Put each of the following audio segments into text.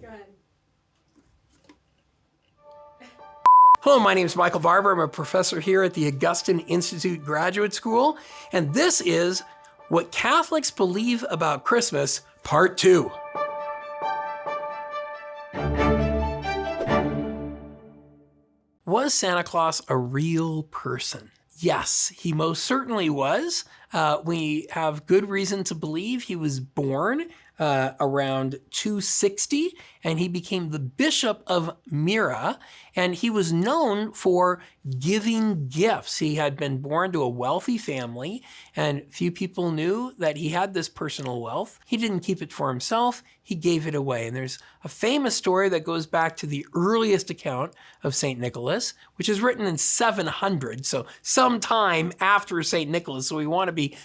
Go ahead. Hello, my name is Michael Barber. I'm a professor here at the Augustine Institute Graduate School, and this is What Catholics Believe About Christmas, Part 2. Was Santa Claus a real person? Yes, he most certainly was. We have good reason to believe he was born around 260, and he became the bishop of Myra, and he was known for giving gifts. He had been born to a wealthy family, and few people knew that he had this personal wealth. He didn't keep it for himself, he gave it away. And there's a famous story that goes back to the earliest account of St. Nicholas, which is written in 700, so sometime after St. Nicholas, so we want to be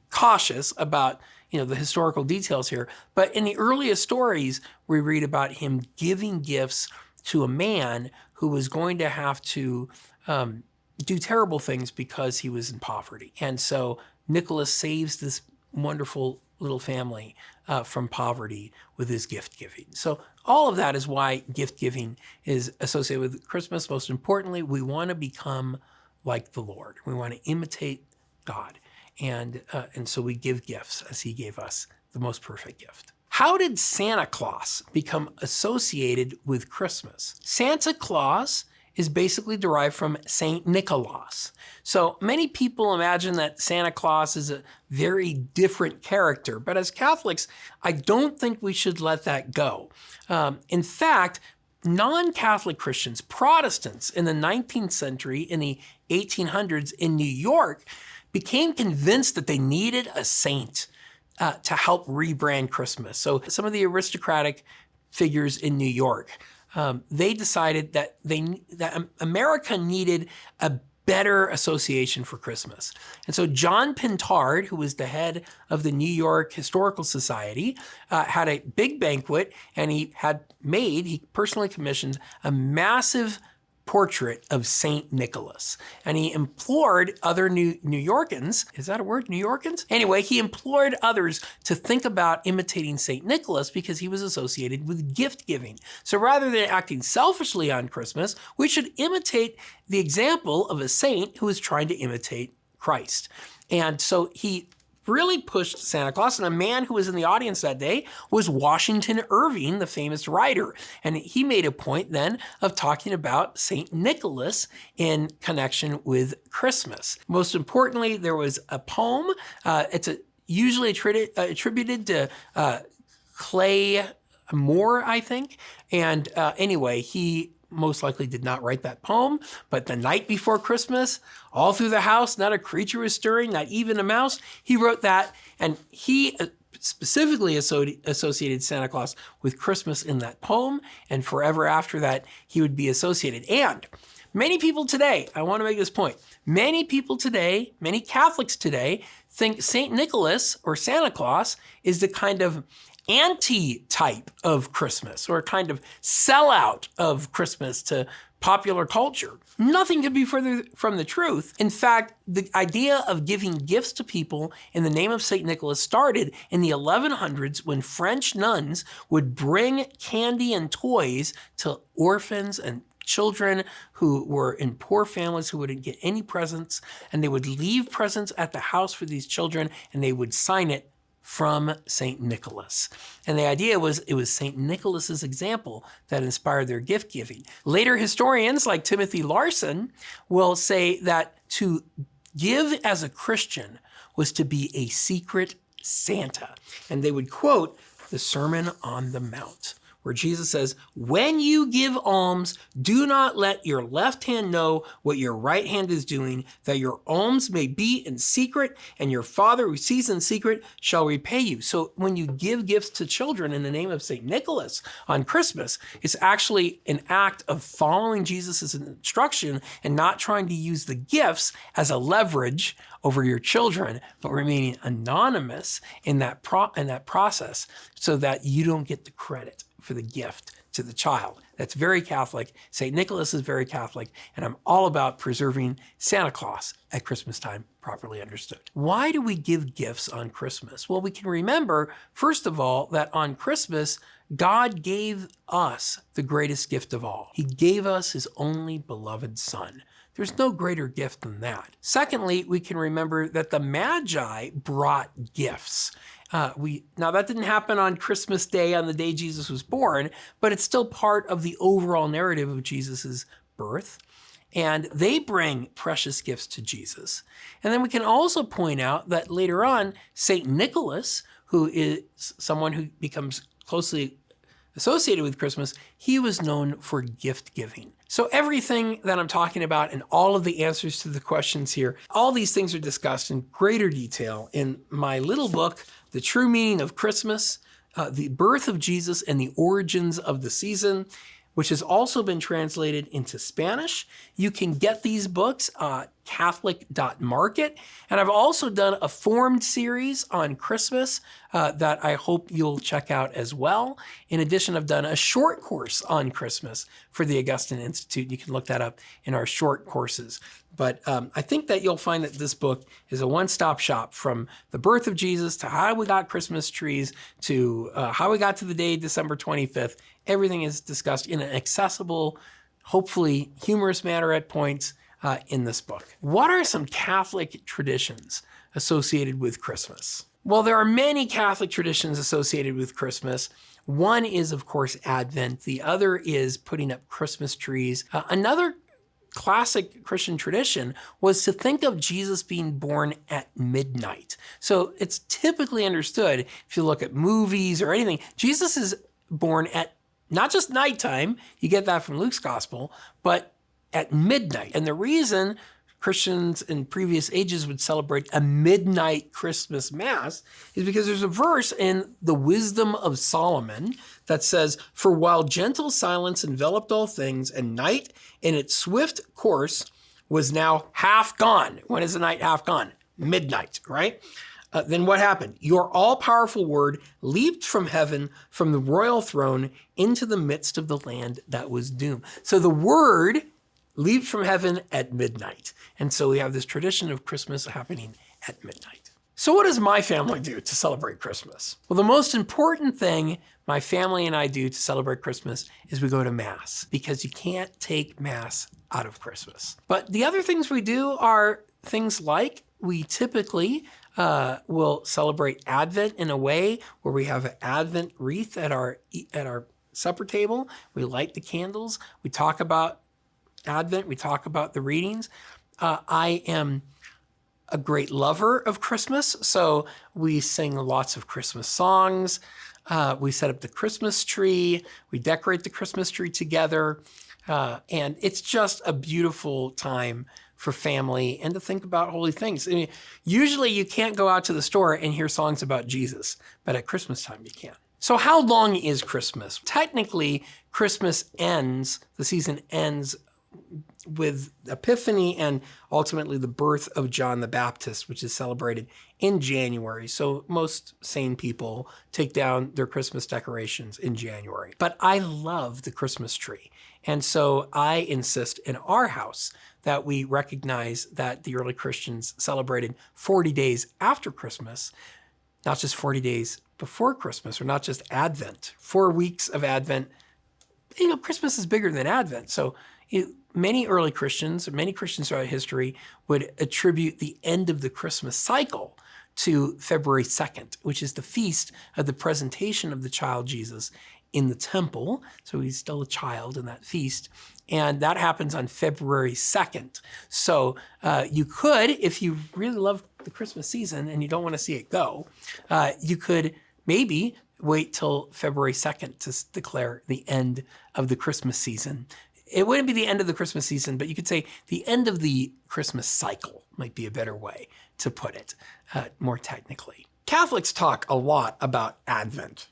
cautious about the historical details here. But in the earliest stories, we read about him giving gifts to a man who was going to have to do terrible things because he was in poverty. And so Nicholas saves this wonderful little family from poverty with his gift giving. So all of that is why gift giving is associated with Christmas. Most importantly, we want to become like the Lord. We want to imitate God. And so we give gifts as he gave us the most perfect gift. How did Santa Claus become associated with Christmas? Santa Claus is basically derived from Saint Nicholas. So many people imagine that Santa Claus is a very different character, but as Catholics, I don't think we should let that go. In fact, non-Catholic Christians, Protestants in the 19th century, in the 1800s in New York, became convinced that they needed a saint to help rebrand Christmas. So some of the aristocratic figures in New York, they decided that America needed a better association for Christmas. And so John Pintard, who was the head of the New York Historical Society, had a big banquet, and he personally commissioned a massive portrait of Saint Nicholas. And he implored other New Yorkans, is that a word, New Yorkans? Anyway, he implored others to think about imitating Saint Nicholas because he was associated with gift giving. So rather than acting selfishly on Christmas, we should imitate the example of a saint who is trying to imitate Christ. And so he really pushed Santa Claus, and a man who was in the audience that day was Washington Irving, the famous writer. And he made a point then of talking about St. Nicholas in connection with Christmas. Most importantly, there was a poem. It's usually attributed to Clay Moore, I think. And anyway, he most likely did not write that poem, but the night before Christmas, all through the house, not a creature was stirring, not even a mouse. He wrote that, and he specifically associated Santa Claus with Christmas in that poem, and forever after that, he would be associated. And many people today, I want to make this point, many people today, many Catholics today, think St. Nicholas or Santa Claus is the kind of anti-type of Christmas, or a kind of sellout of Christmas to popular culture. Nothing could be further from the truth. In fact, the idea of giving gifts to people in the name of St. Nicholas started in the 1100s when French nuns would bring candy and toys to orphans and children who were in poor families who wouldn't get any presents, and they would leave presents at the house for these children, and they would sign it from St. Nicholas. And the idea was it was St. Nicholas's example that inspired their gift giving. Later historians like Timothy Larson will say that to give as a Christian was to be a secret Santa. And they would quote the Sermon on the Mount, where Jesus says, "When you give alms, do not let your left hand know what your right hand is doing, that your alms may be in secret, and your Father who sees in secret shall repay you." So when you give gifts to children in the name of St. Nicholas on Christmas, it's actually an act of following Jesus' instruction and not trying to use the gifts as a leverage over your children, but remaining anonymous in that process so that you don't get the credit for the gift to the child. That's very Catholic. St. Nicholas is very Catholic, and I'm all about preserving Santa Claus at Christmas time, properly understood. Why do we give gifts on Christmas? Well, we can remember, first of all, that on Christmas, God gave us the greatest gift of all. He gave us his only beloved Son. There's no greater gift than that. Secondly, we can remember that the Magi brought gifts. Now that didn't happen on Christmas Day, on the day Jesus was born, but it's still part of the overall narrative of Jesus's birth. And they bring precious gifts to Jesus. And then we can also point out that later on, St. Nicholas, who is someone who becomes closely associated with Christmas, he was known for gift giving. So everything that I'm talking about and all of the answers to the questions here, all these things are discussed in greater detail in my little book, The True Meaning of Christmas, The Birth of Jesus and the Origins of the Season, which has also been translated into Spanish. You can get these books at Catholic.market. And I've also done a formed series on Christmas that I hope you'll check out as well. In addition, I've done a short course on Christmas for the Augustine Institute. You can look that up in our short courses. But I think that you'll find that this book is a one-stop shop from the birth of Jesus to how we got Christmas trees to how we got to the day, December 25th. Everything is discussed in an accessible, hopefully humorous manner at points in this book. What are some Catholic traditions associated with Christmas? Well, there are many Catholic traditions associated with Christmas. One is, of course, Advent. The other is putting up Christmas trees. Another classic Christian tradition was to think of Jesus being born at midnight. So it's typically understood, if you look at movies or anything, Jesus is born at not just nighttime, you get that from Luke's gospel, but at midnight. And the reason Christians in previous ages would celebrate a midnight Christmas Mass is because there's a verse in the Wisdom of Solomon that says, "For while gentle silence enveloped all things, and night in its swift course was now half gone." When is the night half gone? Midnight, right? Then what happened? Your all-powerful word leaped from heaven, from the royal throne, into the midst of the land that was doomed. So the word leaped from heaven at midnight. And so we have this tradition of Christmas happening at midnight. So what does my family do to celebrate Christmas? Well, the most important thing my family and I do to celebrate Christmas is we go to Mass, because you can't take Mass out of Christmas. But the other things we do are things like we typically will celebrate Advent in a way where we have an Advent wreath at our supper table. We light the candles. We talk about Advent. We talk about the readings. I am a great lover of Christmas, so we sing lots of Christmas songs. We set up the Christmas tree. We decorate the Christmas tree together. And it's just a beautiful time for family and to think about holy things. I mean, usually you can't go out to the store and hear songs about Jesus, but at Christmas time you can. So how long is Christmas? Technically, Christmas ends, the season ends with Epiphany and ultimately the birth of John the Baptist, which is celebrated in January. So most sane people take down their Christmas decorations in January. But I love the Christmas tree. And so I insist in our house that we recognize that the early Christians celebrated 40 days after Christmas, not just 40 days before Christmas, or not just Advent. 4 weeks of Advent. You know, Christmas is bigger than Advent. So many early Christians, many Christians throughout history would attribute the end of the Christmas cycle to February 2nd, which is the feast of the presentation of the child Jesus in the temple. So he's still a child in that feast. And that happens on February 2nd. So you could, if you really love the Christmas season and you don't want to see it go, you could maybe wait till February 2nd to declare the end of the Christmas season. It wouldn't be the end of the Christmas season, but you could say the end of the Christmas cycle might be a better way to put it, more technically. Catholics talk a lot about Advent.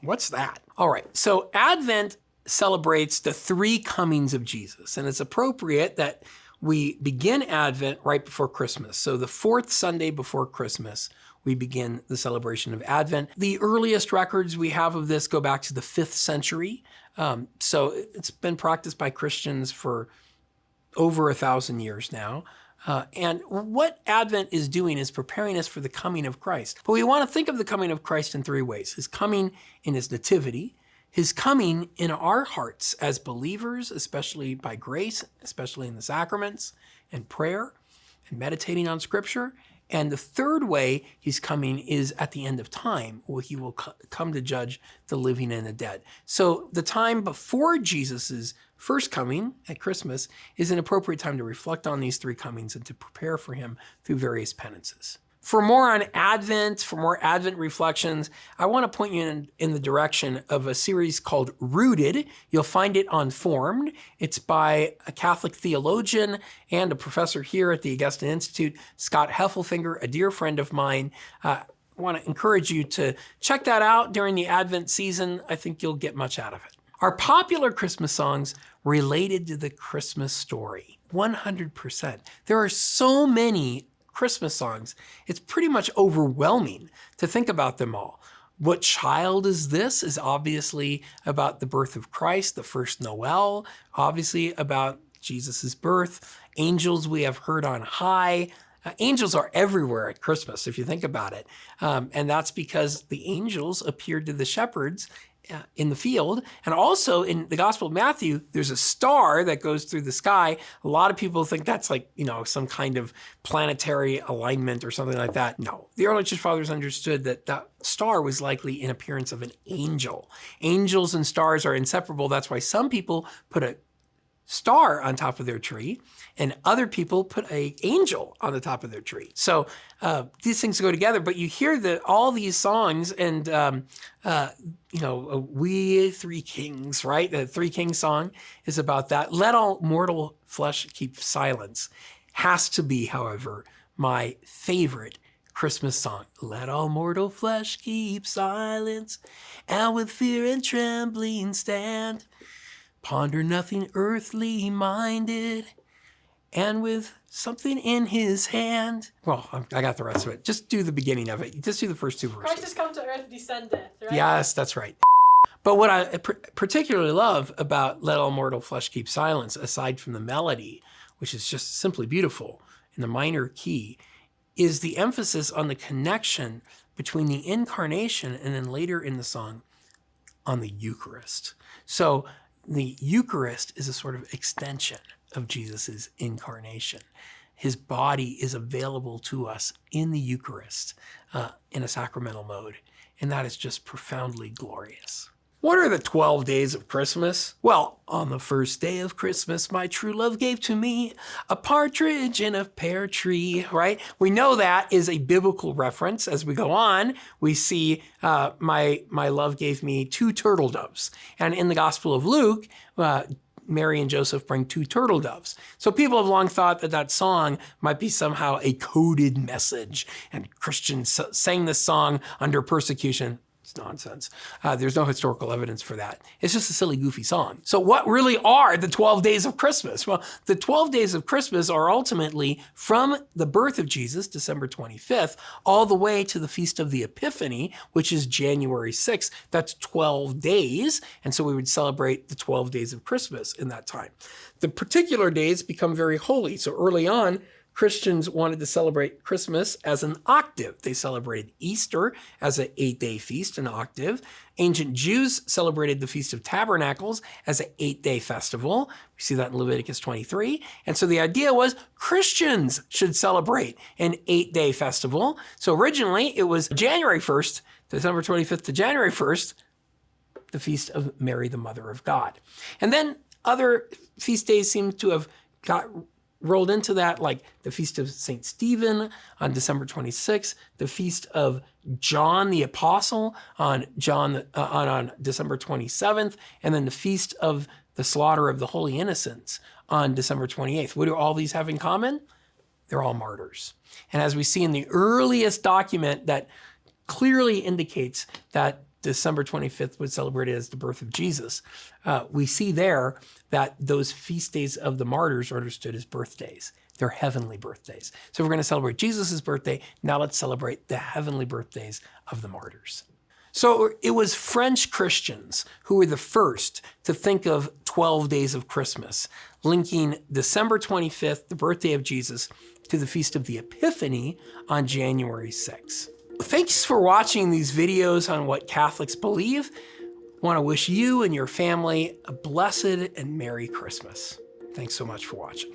What's that? All right, so Advent celebrates the three comings of Jesus, and it's appropriate that we begin Advent right before Christmas. So the fourth Sunday before Christmas, we begin the celebration of Advent. The earliest records we have of this go back to the 5th century. So it's been practiced by Christians for over 1,000 years now. And what Advent is doing is preparing us for the coming of Christ. But we want to think of the coming of Christ in three ways. His coming in his nativity, his coming in our hearts as believers, especially by grace, especially in the sacraments and prayer and meditating on Scripture. And the third way he's coming is at the end of time, where he will come to judge the living and the dead. So the time before Jesus's first coming at Christmas is an appropriate time to reflect on these three comings and to prepare for him through various penances. For more on Advent, for more Advent reflections, I want to point you in the direction of a series called Rooted. You'll find it on Formed. It's by a Catholic theologian and a professor here at the Augustine Institute, Scott Heffelfinger, a dear friend of mine. I want to encourage you to check that out during the Advent season. I think you'll get much out of it. Our popular Christmas songs related to the Christmas story, 100%. There are so many Christmas songs, it's pretty much overwhelming to think about them all. What Child Is This is obviously about the birth of Christ, the first Noel, obviously about Jesus' birth. Angels We Have Heard on High. Angels are everywhere at Christmas, if you think about it. And that's because the angels appeared to the shepherds in the field. And also in the Gospel of Matthew, there's a star that goes through the sky. A lot of people think that's like, some kind of planetary alignment or something like that. No, the early church fathers understood that that star was likely an appearance of an angel. Angels and stars are inseparable. That's why some people put a star on top of their tree, and other people put an angel on the top of their tree. So these things go together, but you hear all these songs and, We Three Kings, right? The Three Kings song is about that. Let All Mortal Flesh Keep Silence has to be, however, my favorite Christmas song. Let all mortal flesh keep silence, and with fear and trembling stand. Ponder nothing earthly minded, and with something in his hand. Well, I got the rest of it. Just do the beginning of it. Just do the first two verses. Christ has come to earth, descendeth, right? Yes, that's right. But what I particularly love about Let All Mortal Flesh Keep Silence, aside from the melody, which is just simply beautiful in the minor key, is the emphasis on the connection between the incarnation and then later in the song on the Eucharist. So the Eucharist is a sort of extension of Jesus's incarnation. His body is available to us in the Eucharist in a sacramental mode, and that is just profoundly glorious. What are the 12 days of Christmas? Well, on the first day of Christmas, my true love gave to me a partridge in a pear tree, right? We know that is a biblical reference. As we go on, we see my love gave me 2 turtle doves. And in the Gospel of Luke, Mary and Joseph bring 2 turtle doves. So people have long thought that song might be somehow a coded message, and Christians sang this song under persecution. It's nonsense. There's no historical evidence for that. It's just a silly, goofy song. So what really are the 12 days of Christmas? Well, the 12 days of Christmas are ultimately from the birth of Jesus, December 25th, all the way to the Feast of the Epiphany, which is January 6th. That's 12 days. And so we would celebrate the 12 days of Christmas in that time. The particular days become very holy. So early on, Christians wanted to celebrate Christmas as an octave. They celebrated Easter as an 8-day feast, an octave. Ancient Jews celebrated the Feast of Tabernacles as an 8-day festival. We see that in Leviticus 23. And so the idea was Christians should celebrate an 8-day festival. So originally it was January 1st, December 25th to January 1st, the Feast of Mary, the Mother of God. And then other feast days seem to have got rolled into that, like the Feast of St. Stephen on December 26th, the Feast of John the Apostle on December 27th, and then the Feast of the Slaughter of the Holy Innocents on December 28th. What do all these have in common? They're all martyrs. And as we see in the earliest document that clearly indicates that December 25th was celebrated as the birth of Jesus, we see there that those feast days of the martyrs are understood as birthdays. They're heavenly birthdays. So we're going to celebrate Jesus' birthday. Now let's celebrate the heavenly birthdays of the martyrs. So it was French Christians who were the first to think of 12 days of Christmas, linking December 25th, the birthday of Jesus, to the Feast of the Epiphany on January 6th. Thanks for watching these videos on what Catholics believe. I want to wish you and your family a blessed and Merry Christmas. Thanks so much for watching.